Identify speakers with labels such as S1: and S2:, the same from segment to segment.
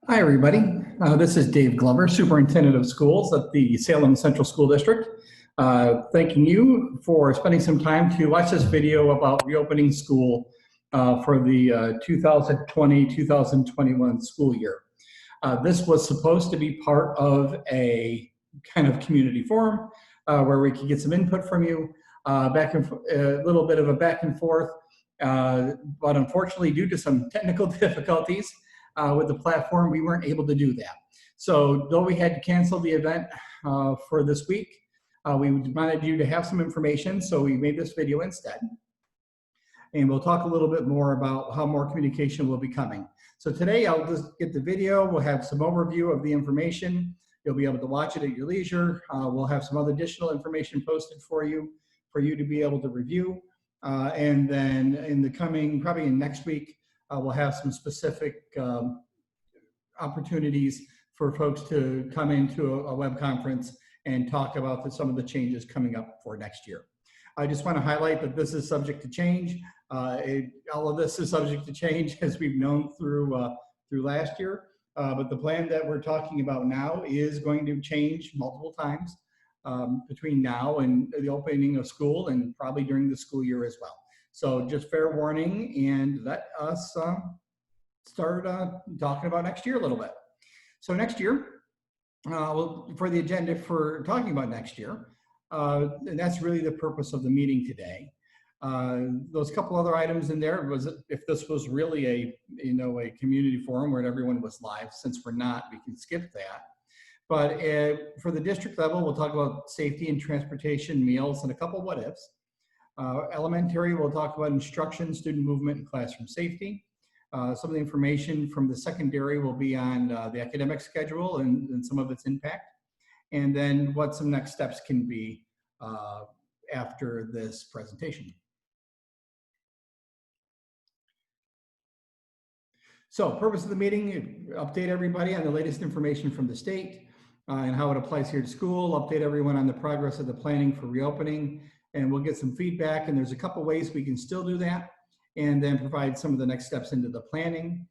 S1: Hi, everybody. This is Dave Glover, Superintendent of Schools at the Salem Central School District. Thanking you for spending some time to watch this video about reopening school for the 2020-2021 school year. This was supposed to be part of a kind of community forum where we could get some input from you, a little bit of a back and forth, but unfortunately, due to some technical difficulties, with the platform, we weren't able to do that. So though we had to cancel the event for this week, we wanted you to have some information, so we made this video instead. And we'll talk a little bit more about how more communication will be coming. So today I'll just get the video, we'll have some overview of the information. You'll be able to watch it at your leisure. We'll have some other additional information posted for you to be able to review. And then in the coming, probably in next week, we'll have some specific opportunities for folks to come into a web conference and talk about some of the changes coming up for next year. I just want to highlight that this is subject to change. All of this is subject to change as we've known through last year. But the plan that we're talking about now is going to change multiple times between now and the opening of school and probably during the school year as well. So just fair warning, and let us start talking about next year a little bit. So next year, for the agenda for talking about next year, and that's really the purpose of the meeting today. Those couple other items in there was if this was really a community forum where everyone was live. Since we're not, we can skip that. But for the district level, we'll talk about safety and transportation, meals, and a couple what ifs. Elementary, we'll talk about instruction, student movement, and classroom safety. Some of the information from the secondary will be on the academic schedule and some of its impact. And then what some next steps can be after this presentation. So purpose of the meeting, update everybody on the latest information from the state and how it applies here to school, update everyone on the progress of the planning for reopening, and we'll get some feedback, and there's a couple ways we can still do that, and then provide some of the next steps into the planning.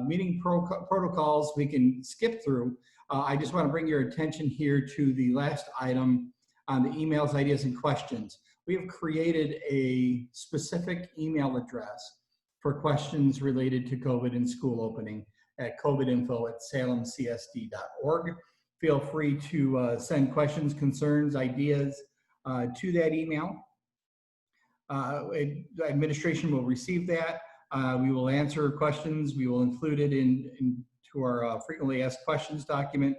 S1: Meeting protocols we can skip through. I just want to bring your attention here to the last item on the emails, ideas, and questions. We have created a specific email address for questions related to COVID and school opening at covidinfo@salemcsd.org. Feel free to send questions, concerns, ideas to that email. Administration will receive that. We will answer questions. We will include it into our frequently asked questions document,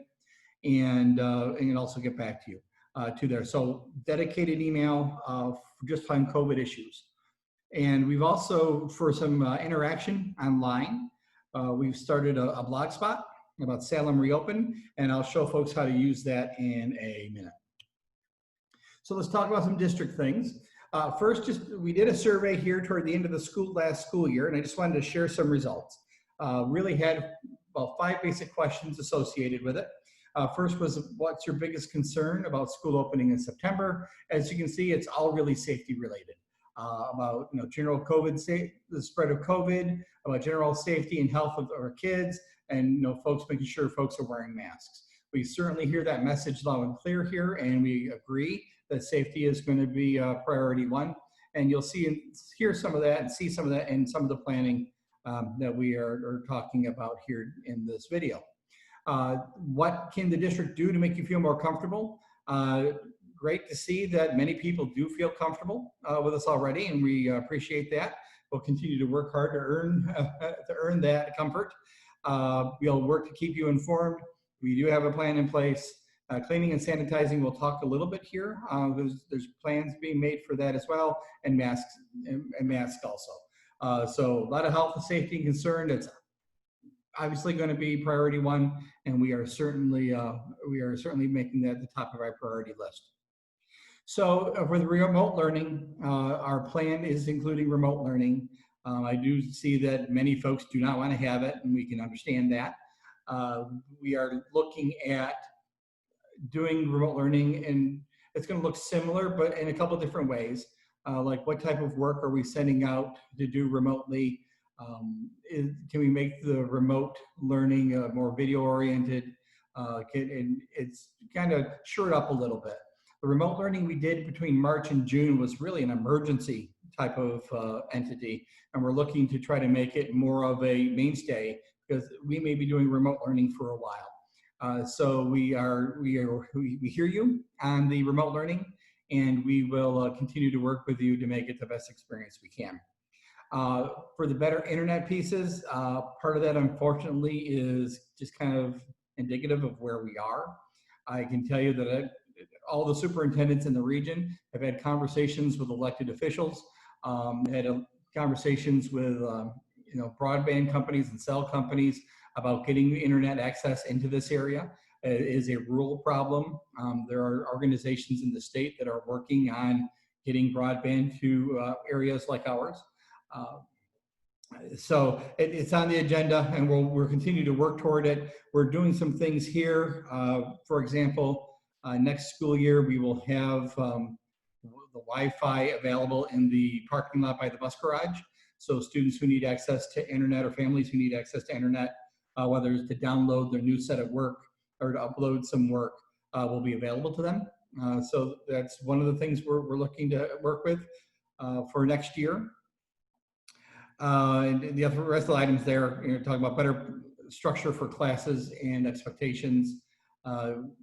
S1: and also get back to you to there. So dedicated email for just on COVID issues. And we've also, for some interaction online, we've started a blog spot about Salem Reopen, and I'll show folks how to use that in a minute. So let's talk about some district things. First, we did a survey here toward the end of the last school year, and I just wanted to share some results. Really had about 5 basic questions associated with it. First was, what's your biggest concern about school opening in September? As you can see, it's all really safety related. About general COVID, the spread of COVID, about general safety and health of our kids, and folks making sure folks are wearing masks. We certainly hear that message loud and clear here, and we agree that safety is going to be priority one. And you'll see and hear some of that and see some of that in some of the planning that we are talking about here in this video. What can the district do to make you feel more comfortable? Great to see that many people do feel comfortable with us already, and we appreciate that. We'll continue to work hard to earn that comfort. We'll work to keep you informed. We do have a plan in place. Cleaning and sanitizing, we'll talk a little bit here. There's plans being made for that as well, and masks also. So a lot of health and safety and concern. It's obviously going to be priority one, and we are certainly making that the top of our priority list. So for the remote learning, our plan is including remote learning. I do see that many folks do not want to have it, and we can understand that. We are looking at doing remote learning, and it's going to look similar, but in a couple different ways. Like what type of work are we sending out to do remotely? Can we make the remote learning more video oriented? And it's kind of shored up a little bit. The remote learning we did between March and June was really an emergency type of entity, and we're looking to try to make it more of a mainstay because we may be doing remote learning for a while. So we hear you on the remote learning, and we will continue to work with you to make it the best experience we can. For the better internet pieces, part of that unfortunately is just kind of indicative of where we are. I can tell you that all the superintendents in the region have had conversations with elected officials, had conversations with broadband companies and cell companies about getting internet access into this area. It is a rural problem. There are organizations in the state that are working on getting broadband to areas like ours. So it's on the agenda, and we'll continue to work toward it. We're doing some things here. For example, next school year, we will have the Wi-Fi available in the parking lot by the bus garage. So students who need access to internet or families who need access to internet, whether it's to download their new set of work or to upload some work, will be available to them. So that's one of the things we're looking to work with for next year. And the rest of the items there, talking about better structure for classes and expectations.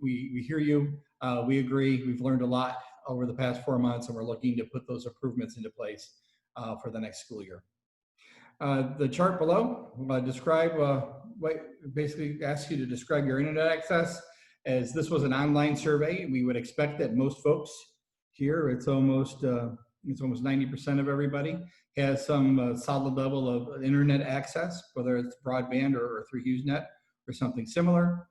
S1: We hear you, we agree, we've learned a lot over the past 4 months, and we're looking to put those improvements into place for the next school year. The chart below describe basically asks you to describe your internet access. As this was an online survey, we would expect that most folks here, it's almost 90% of everybody has some solid level of internet access, whether it's broadband or through HughesNet or something similar.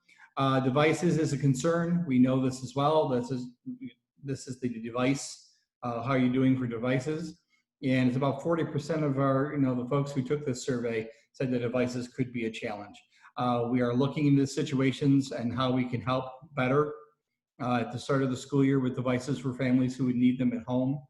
S1: Devices is a concern. We know this as well. This is the device. How are you doing for devices? And it's about 40% of our, the folks who took this survey said that devices could be a challenge. We are looking into situations and how we can help better at the start of the school year with devices for families who would need them at home.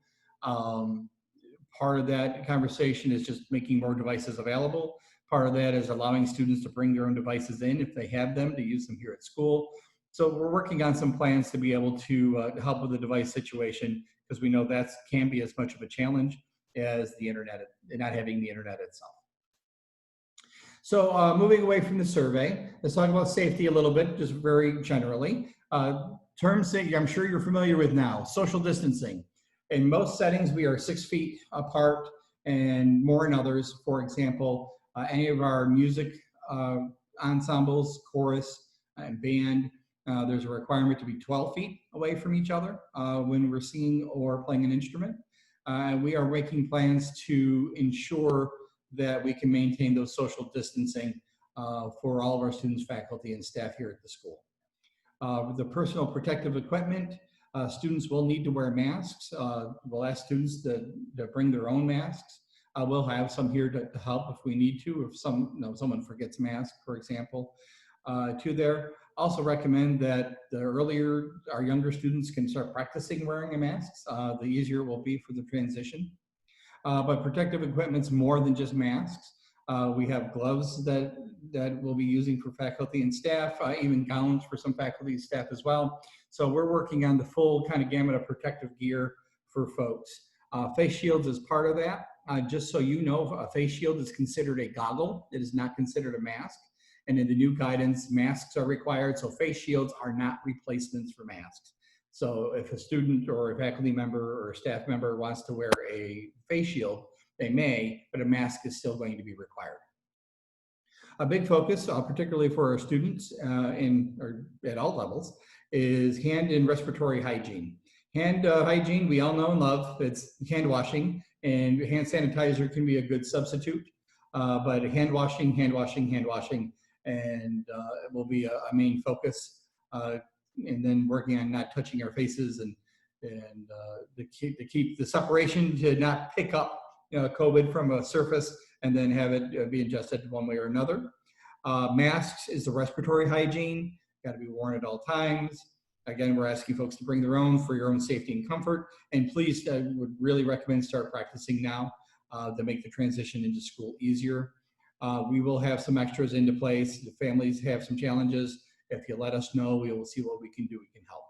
S1: Part of that conversation is just making more devices available. Part of that is allowing students to bring their own devices in if they have them, to use them here at school. So we're working on some plans to be able to help with the device situation, because we know that can be as much of a challenge as the internet, not having the internet itself. So moving away from the survey, let's talk about safety a little bit, just very generally. Terms that I'm sure you're familiar with now: social distancing. In most settings, we are 6 feet apart, and more in others. For example, any of our music ensembles, chorus, and band, there's a requirement to be 12 feet away from each other when we're singing or playing an instrument. We are making plans to ensure that we can maintain those social distancing for all of our students, faculty, and staff here at the school. The personal protective equipment, students will need to wear masks. We'll ask students to bring their own masks. We'll have some here to help if we need to, if someone forgets mask, for example, Also recommend that the earlier our younger students can start practicing wearing a mask, the easier it will be for the transition. But protective equipment's more than just masks. We have gloves that we'll be using for faculty and staff, even gowns for some faculty and staff as well. So we're working on the full kind of gamut of protective gear for folks. Face shields is part of that. Just so you know, a face shield is considered a goggle. It is not considered a mask. And in the new guidance, masks are required, so face shields are not replacements for masks. So if a student or a faculty member or a staff member wants to wear a face shield, they may, but a mask is still going to be required. A big focus, particularly for our students at all levels, is hand and respiratory hygiene. Hand hygiene, we all know and love. It's hand washing, and hand sanitizer can be a good substitute. But hand washing, and it will be a main focus. And then working on not touching our faces and to keep the separation, to not pick up COVID from a surface and then have it be ingested one way or another. Masks is the respiratory hygiene, got to be worn at all times. Again, we're asking folks to bring their own for your own safety and comfort. And please, I would really recommend start practicing now. to make the transition into school easier. We will have some extras into place. The families have some challenges. If you let us know, we will see what we can do. We can help.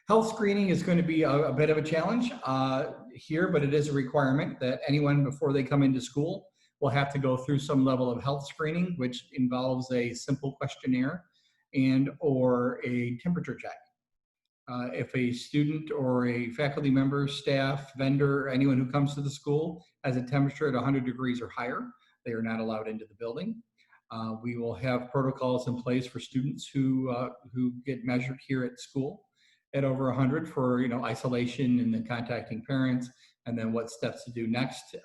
S1: Health screening is going to be a bit of a challenge here, but it is a requirement that anyone before they come into school will have to go through some level of health screening, which involves a simple questionnaire and or a temperature check. If a student or a faculty member, staff, vendor, anyone who comes to the school has a temperature at 100 degrees or higher, they are not allowed into the building. We will have protocols in place for students who get measured here at school at over 100 for isolation and then contacting parents, and then what steps to do next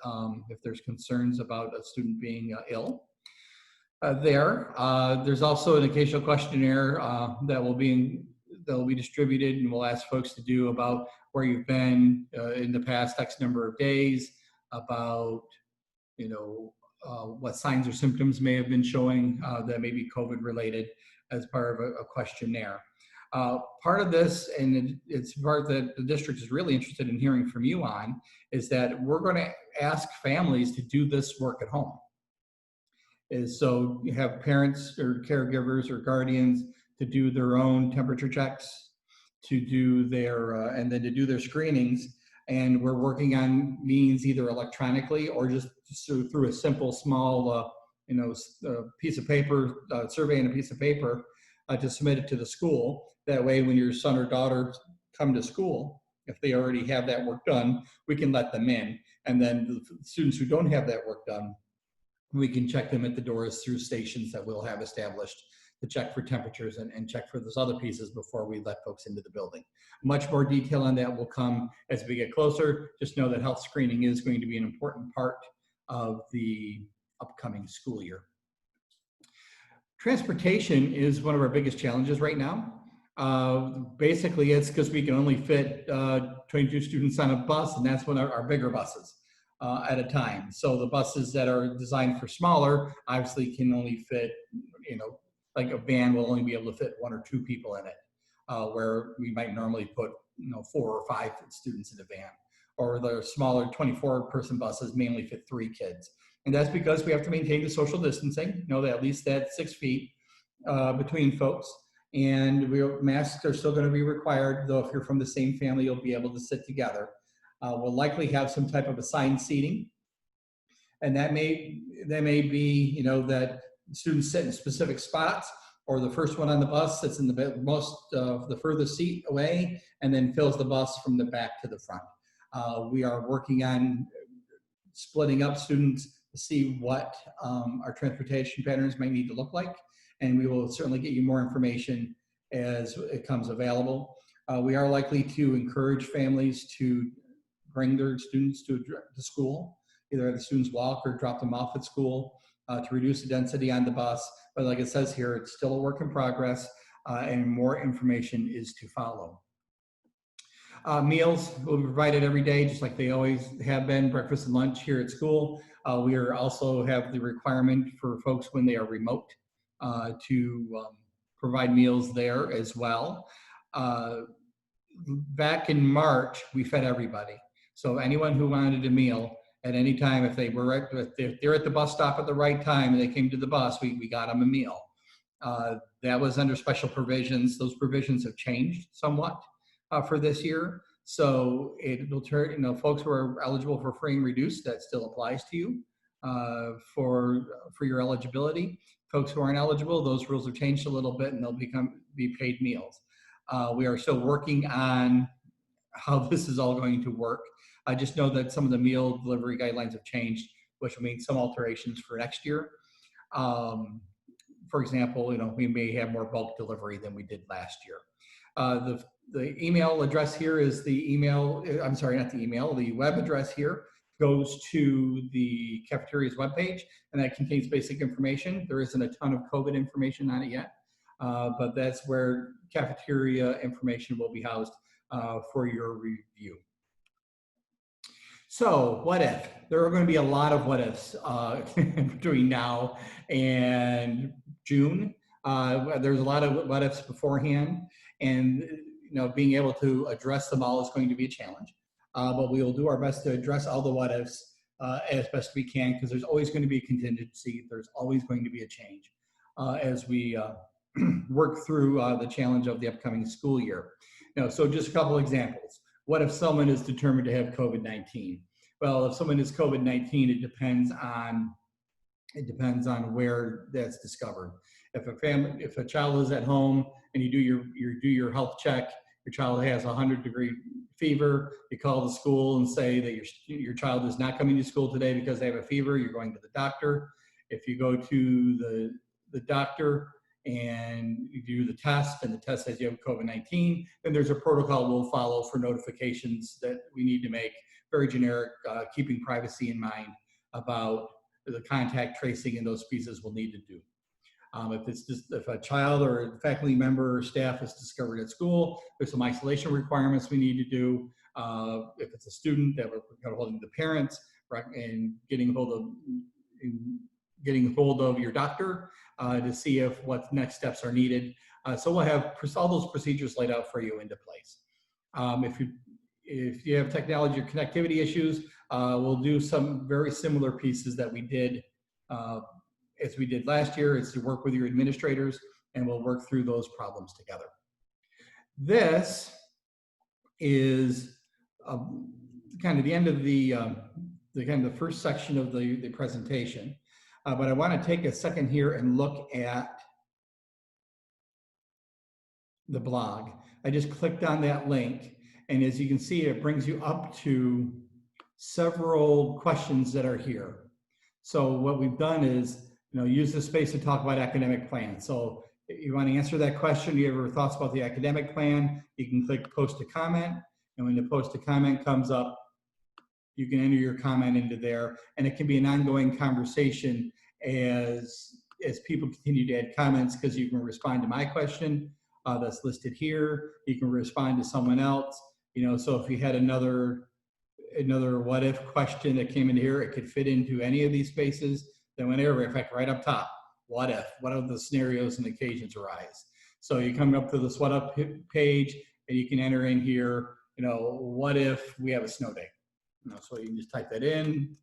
S1: if there's concerns about a student being ill. There's also an occasional questionnaire that will be distributed, and we'll ask folks to do about where you've been in the past X number of days, about what signs or symptoms may have been showing that may be COVID related as part of a questionnaire. Part of this, and it's part that the district is really interested in hearing from you on, is that we're going to ask families to do this work at home. So you have parents or caregivers or guardians to do their own temperature checks, to do their, and then to do their screenings. And we're working on means either electronically or just through a simple, small, piece of paper, survey and a piece of paper to submit it to the school. That way, when your son or daughter come to school, if they already have that work done, we can let them in. And then the students who don't have that work done, we can check them at the doors through stations that we'll have established to check for temperatures and check for those other pieces before we let folks into the building. Much more detail on that will come as we get closer. Just know that health screening is going to be an important part of the upcoming school year. Transportation is one of our biggest challenges right now. Basically, it's because we can only fit 22 students on a bus, and that's one of our bigger buses at a time. So the buses that are designed for smaller obviously can only fit, like a van will only be able to fit 1 or 2 people in it, where we might normally put 4 or 5 students in a van. Or the smaller 24-person buses mainly fit 3 kids. And that's because we have to maintain the social distancing, that at least that 6 feet between folks. And masks are still going to be required, though if you're from the same family, you'll be able to sit together. We'll likely have some type of assigned seating. And that may be, that students sit in specific spots, or the first one on the bus sits in the furthest seat away and then fills the bus from the back to the front. We are working on splitting up students to see what our transportation patterns might need to look like. And we will certainly get you more information as it comes available. We are likely to encourage families to bring their students to school, either the students walk or drop them off at school to reduce the density on the bus. But like it says here, it's still a work in progress and more information is to follow. Meals will be provided every day, just like they always have been, breakfast and lunch here at school. We also have the requirement for folks when they are remote to provide meals there as well. Back in March, we fed everybody. So anyone who wanted a meal at any time, if they're at the bus stop at the right time and they came to the bus, we got them a meal. That was under special provisions. Those provisions have changed somewhat for this year. So it will turn, folks who are eligible for free and reduced, that still applies to you for your eligibility. Folks who aren't eligible, those rules have changed a little bit and they'll be paid meals. We are still working on how this is all going to work. I just know that some of the meal delivery guidelines have changed, which will mean some alterations for next year. For example, we may have more bulk delivery than we did last year. The email address here is the web address here goes to the cafeteria's webpage, and that contains basic information. There isn't a ton of COVID information on it yet, but that's where cafeteria information will be housed for your review. So what if? There are going to be a lot of what ifs between now and June. There's a lot of what ifs beforehand, and being able to address them all is going to be a challenge. But we will do our best to address all the what ifs as best we can, because there's always going to be a contingency. There's always going to be a change as we work through the challenge of the upcoming school year. So just a couple examples. What if someone is determined to have COVID-19? Well, if someone has COVID-19, it depends on where that's discovered. If a child is at home and you do your health check, your child has a 100-degree fever, you call the school and say that your child is not coming to school today because they have a fever, you're going to the doctor. If you go to the doctor and you do the test and the test says you have COVID-19, then there's a protocol we'll follow for notifications that we need to make, very generic, keeping privacy in mind about the contact tracing and those pieces we'll need to do. If a child or a faculty member or staff is discovered at school, there's some isolation requirements we need to do. If it's a student, that we're holding the parents, right, and getting hold of your doctor to see what next steps are needed. So we'll have all those procedures laid out for you into place. If you have technology or connectivity issues, we'll do some very similar pieces that we did as we did last year, is to work with your administrators, and we'll work through those problems together. This is kind of the end of the first section of the presentation. But I want to take a second here and look at the blog. I just clicked on that link, and as you can see, it brings you up to several questions that are here. So what we've done is, use this space to talk about academic plans. So if you want to answer that question, you have your thoughts about the academic plan, you can click post a comment, and when the post a comment comes up, you can enter your comment into there, and it can be an ongoing conversation as people continue to add comments, because you can respond to my question that's listed here. You can respond to someone else. So if you had another what if question that came in here, it could fit into any of these spaces. Then whenever, in fact, right up top, what if? What are the scenarios and occasions arise? So you come up to this what if page, and you can enter in here, what if we have a snow day? So you can just type that in.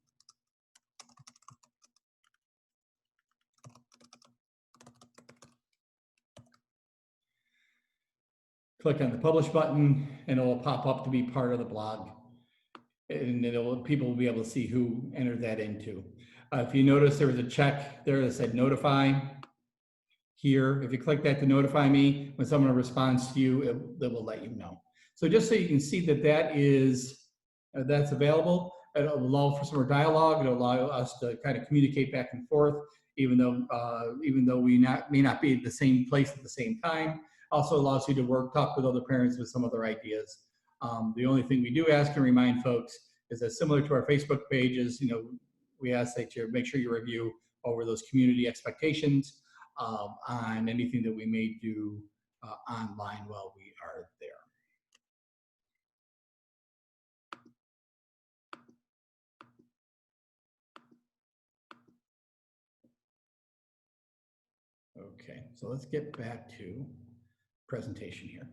S1: Click on the publish button, and it will pop up to be part of the blog. And people will be able to see who entered that into. If you notice, there was a check there that said notify here. If you click that to notify me, when someone responds to you, it will let you know. So just so you can see that that's available, it'll allow for some more dialogue. It'll allow us to kind of communicate back and forth, even though we may not be at the same place at the same time. Also allows you to talk with other parents with some other ideas. The only thing we do ask and remind folks is that, similar to our Facebook pages, we ask that you make sure you review over those community expectations on anything that we may do online while we are there. Okay, so let's get back to presentation here.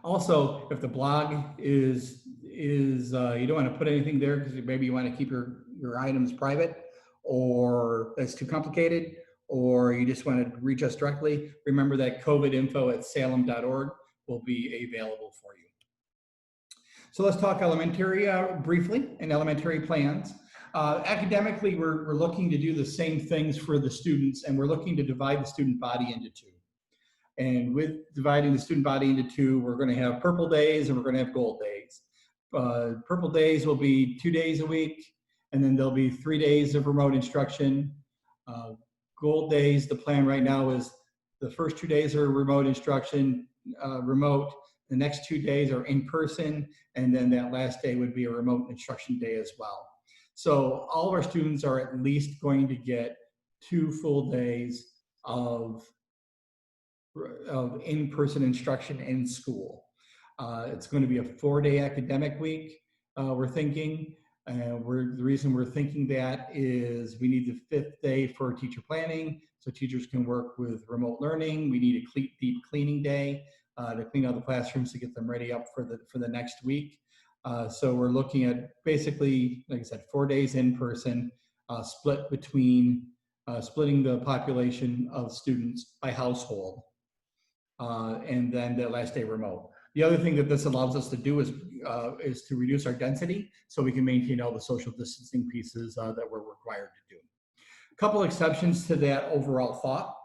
S1: Also, if the blog is you don't want to put anything there because maybe you want to keep your items private, or that's too complicated, or you just want to reach us directly, remember that covidinfo@salem.org will be available for you. So let's talk elementary briefly, and elementary plans. Academically, we're looking to do the same things for the students, and we're looking to divide the student body into two. And with dividing the student body into two, we're going to have purple days and we're going to have gold days. Purple days will be 2 days a week, and then there'll be 3 days of remote instruction. Gold days, the plan right now is the first 2 days are remote instruction, remote. The next 2 days are in person, and then that last day would be a remote instruction day as well. So all of our students are at least going to get 2 full days of in-person instruction in school. It's going to be a 4-day academic week, we're thinking. The reason we're thinking that is we need the 5th day for teacher planning, so teachers can work with remote learning. We need a deep cleaning day to clean out the classrooms to get them ready up for the next week. So we're looking at basically, like I said, 4 days in person, split between splitting the population of students by household, and then the last day remote. The other thing that this allows us to do is to reduce our density so we can maintain all the social distancing pieces that we're required to do. A couple exceptions to that overall thought.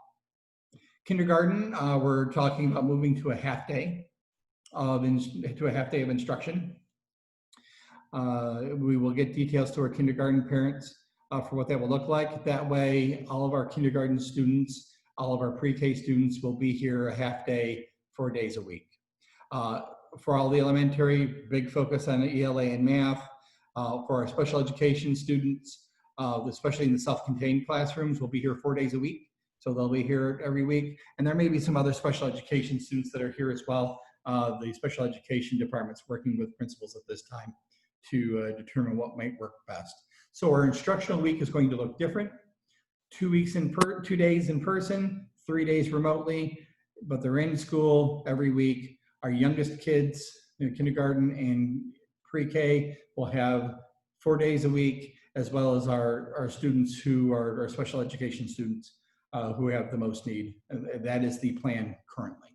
S1: Kindergarten, we're talking about moving to a half day of instruction. We will get details to our kindergarten parents for what that will look like. That way, all of our kindergarten students, all of our pre-K students will be here a half day, 4 days a week. For all the elementary, big focus on the ELA and math. For our special education students, especially in the self-contained classrooms, we'll be here 4 days a week. So they'll be here every week. And there may be some other special education students that are here as well. The special education department's working with principals at this time to determine what might work best. So our instructional week is going to look different. 2 days in person, 3 days remotely, but they're in school every week. Our youngest kids in kindergarten and pre-K will have 4 days a week, as well as our students who are our special education students who have the most need. And that is the plan currently.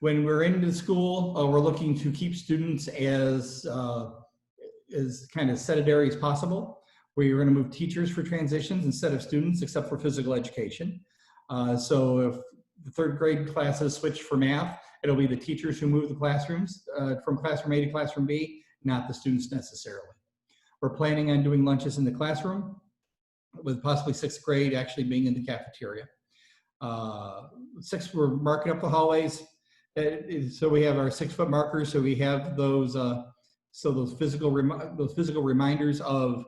S1: When we're into school, we're looking to keep students as kind of sedentary as possible. We're going to move teachers for transitions instead of students, except for physical education. So if the third grade classes switch for math, it'll be the teachers who move the classrooms from classroom A to classroom B, not the students necessarily. We're planning on doing lunches in the classroom, with possibly sixth grade actually being in the cafeteria. We're marking up the hallways. So we have our 6 foot markers. So we have those, those physical reminders of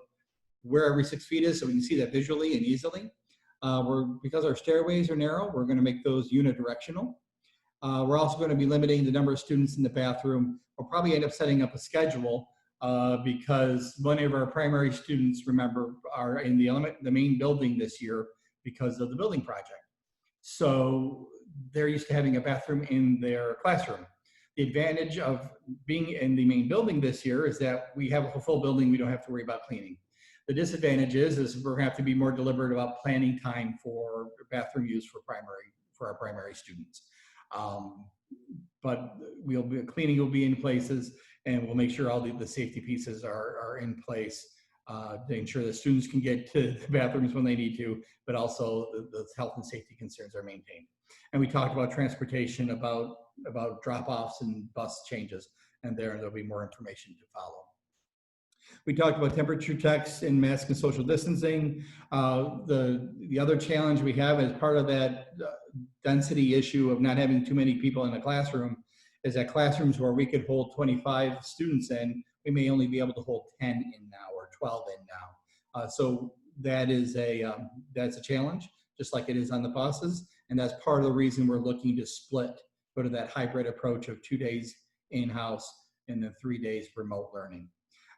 S1: where every 6 feet is, so we can see that visually and easily. Because our stairways are narrow, we're going to make those unidirectional. We're also going to be limiting the number of students in the bathroom. We'll probably end up setting up a schedule because many of our primary students, remember, are in the main building this year because of the building project. So they're used to having a bathroom in their classroom. The advantage of being in the main building this year is that we have a full building, we don't have to worry about cleaning. The disadvantage is we're going to have to be more deliberate about planning time for bathroom use for our primary students. But cleaning will be in places, and we'll make sure all the safety pieces are in place to ensure that students can get to the bathrooms when they need to, but also the health and safety concerns are maintained. And we talked about transportation, about drop-offs and bus changes, and there'll be more information to follow. We talked about temperature checks and mask and social distancing. The other challenge we have as part of that density issue of not having too many people in a classroom is that classrooms where we could hold 25 students in, we may only be able to hold 10 in now or 12 in now. So that's a challenge, just like it is on the buses. And that's part of the reason we're looking to go to that hybrid approach of 2 days in-house and then 3 days remote learning.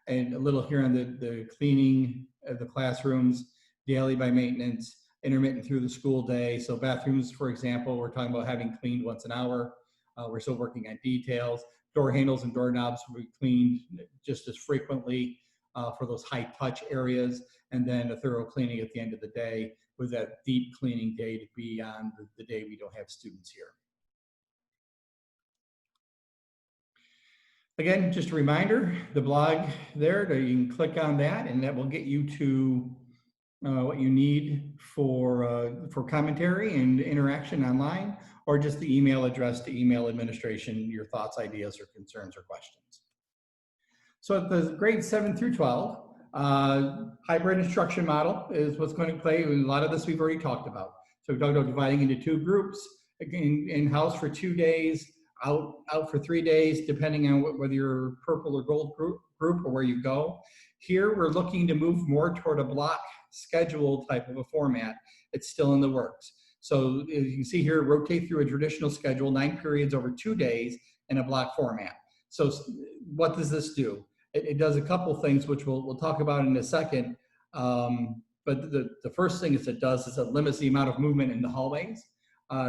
S1: And a little here on the cleaning of the classrooms, daily by maintenance, intermittent through the school day. So bathrooms, for example, we're talking about having cleaned once an hour. We're still working on details. Door handles and doorknobs will be cleaned just as frequently for those high touch areas. And then a thorough cleaning at the end of the day, with that deep cleaning day to be on the day we don't have students here. Again, just a reminder, the blog there, you can click on that and that will get you to what you need for commentary and interaction online, or just the email address to email administration your thoughts, ideas, or concerns or questions. So at the grades 7 through 12, hybrid instruction model is what's going to play. A lot of this we've already talked about. So we talked about dividing into 2 groups, in-house for 2 days, out for 3 days, depending on whether you're purple or gold group or where you go. Here, we're looking to move more toward a block schedule type of a format. It's still in the works. So as you can see here, rotate through a traditional schedule, 9 periods over 2 days in a block format. So what does this do? It does a couple things, which we'll talk about in a second. But the first thing it does is it limits the amount of movement in the hallways.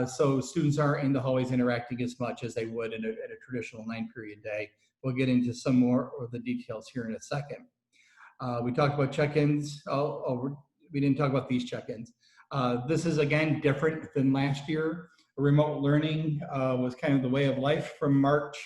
S1: So students aren't in the hallways interacting as much as they would in a traditional 9-period day. We'll get into some more of the details here in a second. We talked about check-ins. We didn't talk about these check-ins. This is, again, different than last year. Remote learning was kind of the way of life from March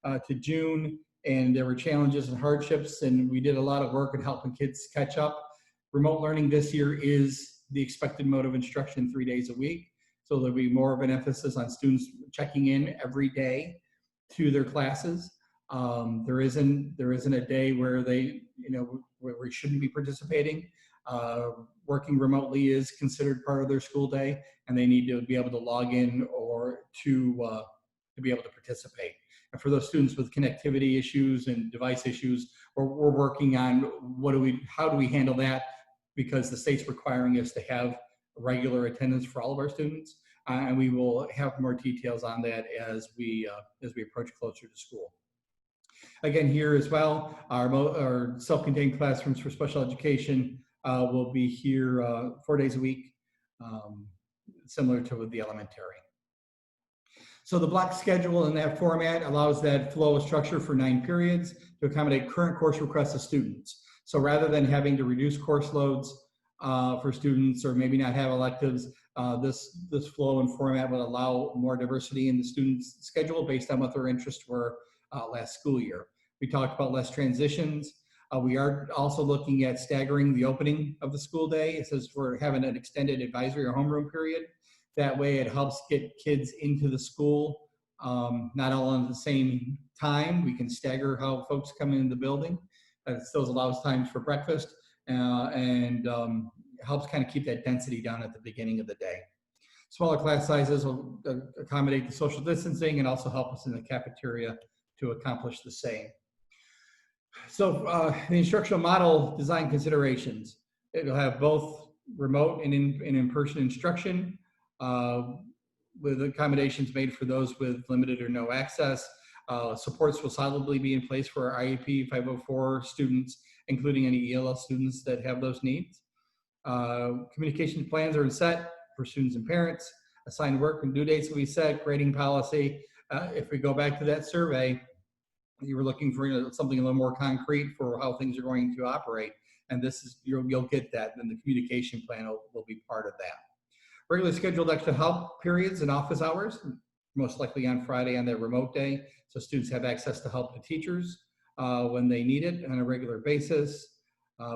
S1: to June, and there were challenges and hardships, and we did a lot of work in helping kids catch up. Remote learning this year is the expected mode of instruction 3 days a week. So there'll be more of an emphasis on students checking in every day to their classes. There isn't a day where they, where we shouldn't be participating. Working remotely is considered part of their school day, and they need to be able to log in or to be able to participate. And for those students with connectivity issues and device issues, we're working on how do we handle that, because the state's requiring us to have regular attendance for all of our students, and we will have more details on that as we approach closer to school. Again, here as well, our self-contained classrooms for special education will be here 4 days a week, similar to the elementary. So the block schedule in that format allows that flow of structure for 9 periods to accommodate current course requests of students. So rather than having to reduce course loads for students or maybe not have electives, this flow and format will allow more diversity in the students' schedule based on what their interests were last school year. We talked about less transitions. We are also looking at staggering the opening of the school day. It says we're having an extended advisory or homeroom period. That way it helps get kids into the school, not all at the same time. We can stagger how folks come into the building. It still allows times for breakfast and helps kind of keep that density down at the beginning of the day. Smaller class sizes will accommodate the social distancing and also help us in the cafeteria to accomplish the same. So the instructional model design considerations. It'll have both remote and in-person instruction with accommodations made for those with limited or no access. Supports will solidly be in place for our IEP 504 students, including any ELL students that have those needs. Communication plans are set for students and parents. Assigned work and due dates will be set. Grading policy. If we go back to that survey, you were looking for something a little more concrete for how things are going to operate, and this is you'll get that. Then the communication plan will be part of that. Regularly scheduled extra help periods and office hours, most likely on Friday on their remote day, so students have access to help the teachers when they need it on a regular basis.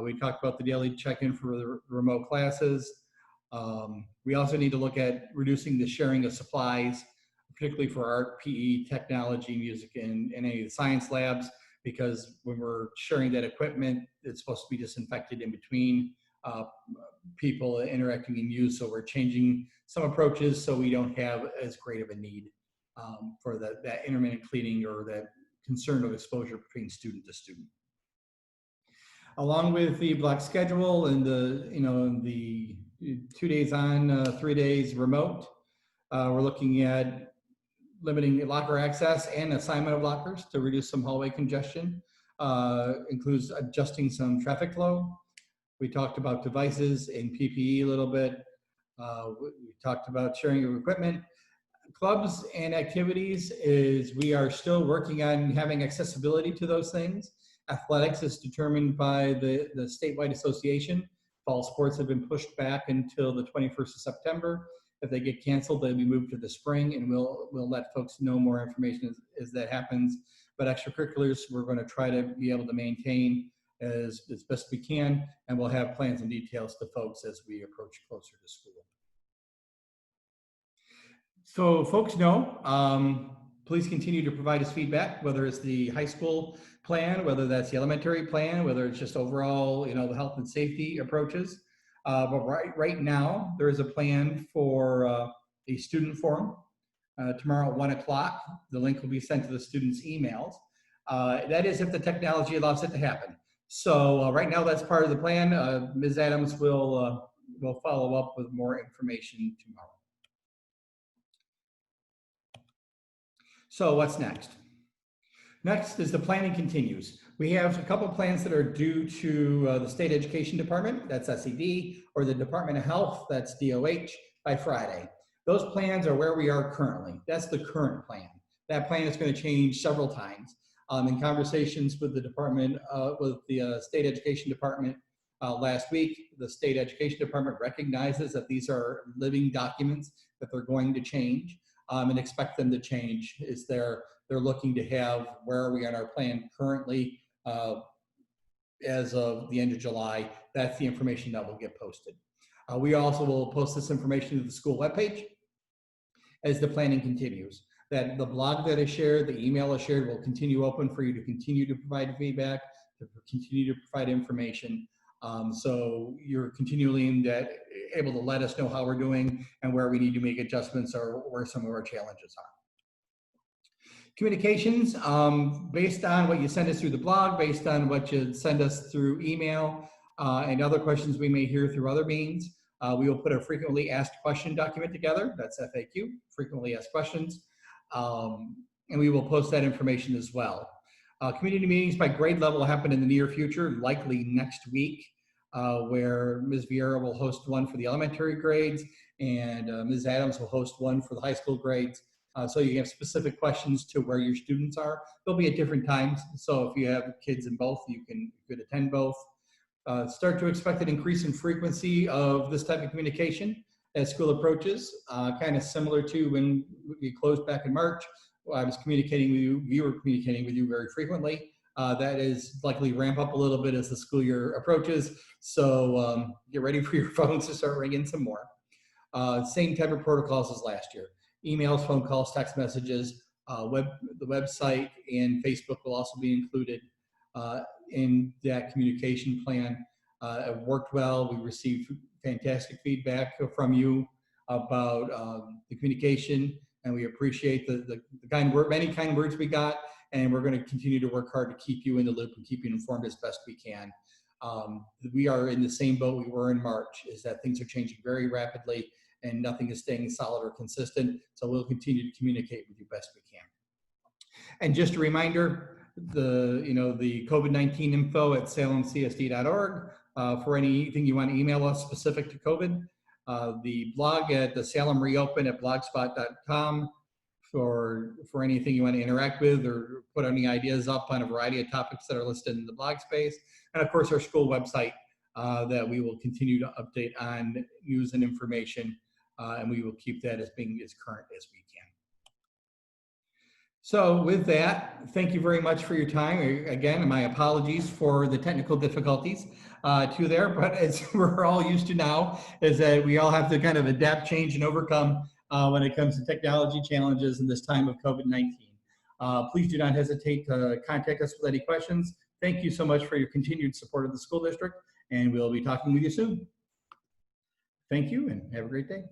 S1: We talked about the daily check-in for the remote classes. We also need to look at reducing the sharing of supplies, particularly for art, PE, technology, music, and any of the science labs, because when we're sharing that equipment, it's supposed to be disinfected in between people interacting and use. So we're changing some approaches so we don't have as great of a need for that intermittent cleaning or that concern of exposure between student to student. Along with the block schedule and the 2 days on, 3 days remote, we're looking at limiting locker access and assignment of lockers to reduce some hallway congestion. Includes adjusting some traffic flow. We talked about devices and PPE a little bit. We talked about sharing of equipment. Clubs and activities is we are still working on having accessibility to those things. Athletics is determined by the statewide association. Fall sports have been pushed back until the 21st of September. If they get canceled, they'll be moved to the spring, and we'll let folks know more information as that happens. But extracurriculars, we're going to try to be able to maintain as best we can, and we'll have plans and details to folks as we approach closer to school. So folks know, please continue to provide us feedback, whether it's the high school plan, whether that's the elementary plan, whether it's just overall, the health and safety approaches. But right now, there is a plan for a student forum tomorrow at 1 o'clock. The link will be sent to the students' emails. That is if the technology allows it to happen. So right now, that's part of the plan. Ms. Adams will follow up with more information tomorrow. So what's next? Next is the planning continues. We have a couple of plans that are due to the State Education Department, that's SED, or the Department of Health, that's DOH, by Friday. Those plans are where we are currently. That's the current plan. That plan is going to change several times. In conversations with the department, with the state education department last week, the state education department recognizes that these are living documents that they're going to change and expect them to change. They're looking to have, where are we on our plan currently as of the end of July. That's the information that will get posted. We also will post this information to the school webpage as the planning continues. That the blog that is shared, the email is shared, will continue open for you to continue to provide feedback, to continue to provide information. So you're continually able to let us know how we're doing and where we need to make adjustments or where some of our challenges are. Communications, based on what you send us through the blog, based on what you send us through email, and other questions we may hear through other means, we will put a frequently asked question document together. That's FAQ, frequently asked questions. And we will post that information as well. Community meetings by grade level will happen in the near future, likely next week, where Ms. Vieira will host one for the elementary grades and Ms. Adams will host one for the high school grades. So you have specific questions to where your students are. They'll be at different times. So if you have kids in both, you could attend both. Start to expect an increase in frequency of this type of communication as school approaches, kind of similar to when we closed back in March. I was communicating with you, we were communicating with you very frequently. That is likely ramp up a little bit as the school year approaches. So get ready for your phones to start ringing some more. Same type of protocols as last year. Emails, phone calls, text messages, the website and Facebook will also be included in that communication plan. It worked well. We received fantastic feedback from you about the communication, and we appreciate the many kind words we got, and we're going to continue to work hard to keep you in the loop and keep you informed as best we can. We are in the same boat we were in March, is that things are changing very rapidly and nothing is staying solid or consistent, so we'll continue to communicate with you best we can. And just a reminder, the COVID-19 info at salemcsd.org. For anything you want to email us specific to COVID. The blog at the Salem Reopen at blogspot.com for anything you want to interact with or put any ideas up on a variety of topics that are listed in the blog space. And of course, our school website that we will continue to update on news and information, and we will keep that as being as current as we can. So with that, thank you very much for your time. Again, my apologies for the technical difficulties there, but as we're all used to now, is that we all have to kind of adapt, change, and overcome when it comes to technology challenges in this time of COVID-19. Please do not hesitate to contact us with any questions. Thank you so much for your continued support of the school district, and we'll be talking with you soon. Thank you, and have a great day.